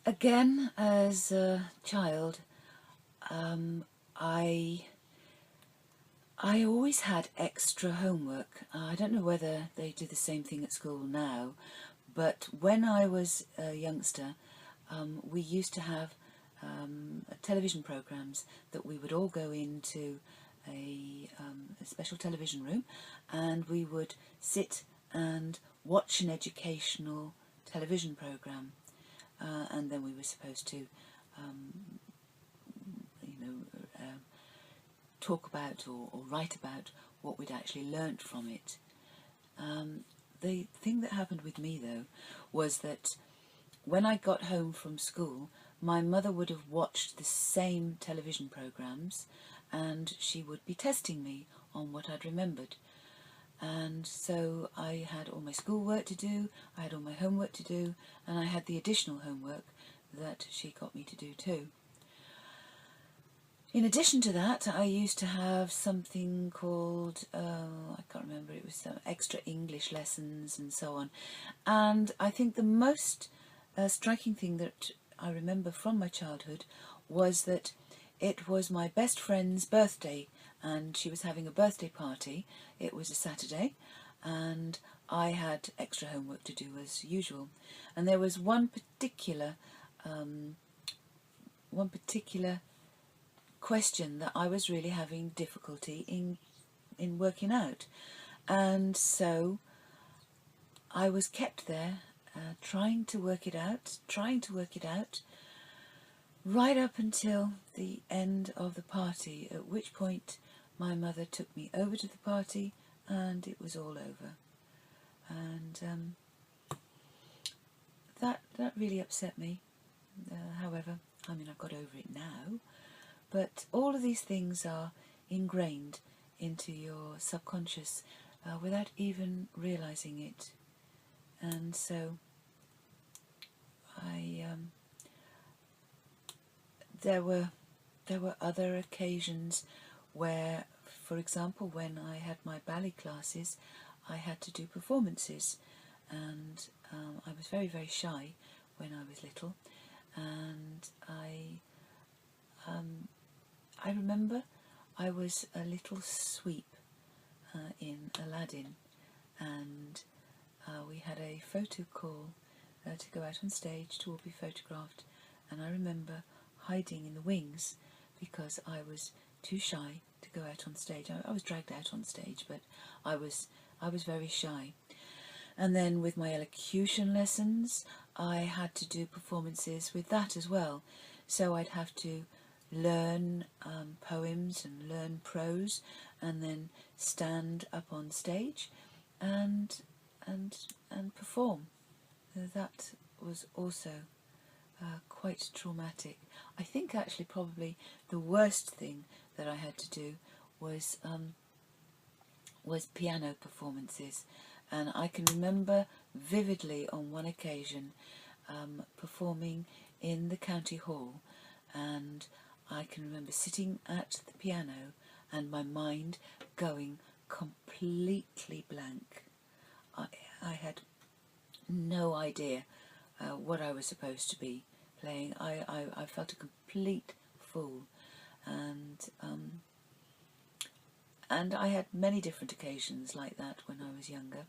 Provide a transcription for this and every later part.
Again, as a child, um, I I always had extra homework. I don't know whether they do the same thing at school now, but when I was a youngster, we used to have television programs that we would all go into a special television room, and we would sit and watch an educational television program, and then we were supposed to, you know, talk about or write about what we'd actually learnt from it. The thing that happened with me, though, was that when I got home from school, my mother would have watched the same television programs, and she would be testing me on what I'd remembered. And so I had all my schoolwork to do, I had all my homework to do, and I had the additional homework that she got me to do too. In addition to that, I used to have something called, I can't remember, it was some extra English lessons and so on. And I think the most striking thing that I remember from my childhood was that it was my best friend's birthday, and she was having a birthday party. It was a Saturday, and I had extra homework to do as usual. And there was one particular question that I was really having difficulty in working out, and so I was kept there trying to work it out, right up until the end of the party, at which point my mother took me over to the party and it was all over. And that really upset me. However, I mean, I've got over it now. But all of these things are ingrained into your subconscious without even realizing it. And so there were other occasions where, for example, when I had my ballet classes, I had to do performances, and I was very, very shy when I was little, and I remember I was a little sweep in Aladdin, and we had a photo call to go out on stage to all be photographed, and I remember hiding in the wings because I was too shy to go out on stage. I was dragged out on stage, but I was very shy. And then with my elocution lessons, I had to do performances with that as well. So I'd have to learn poems and learn prose, and then stand up on stage and perform. That was also quite traumatic. I think actually probably the worst thing that I had to do was piano performances, and I can remember vividly on one occasion performing in the county hall, and I can remember sitting at the piano and my mind going completely blank. I had no idea what I was supposed to be playing. I felt a complete fool, and I had many different occasions like that when I was younger.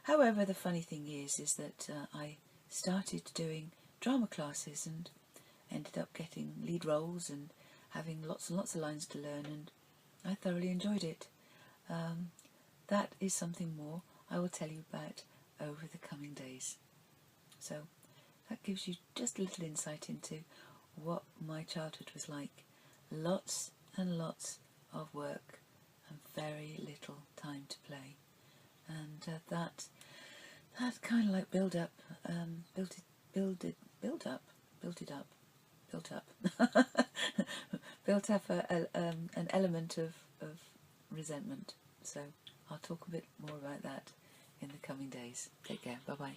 However, the funny thing is that I started doing drama classes and ended up getting lead roles and having lots and lots of lines to learn, and I thoroughly enjoyed it. That is something more I will tell you about over the coming days. So that gives you just a little insight into what my childhood was like. Lots and lots of work and very little time to play, and that kind of like built up an element of resentment. So I'll talk a bit more about that in the coming days. Take care. Bye bye.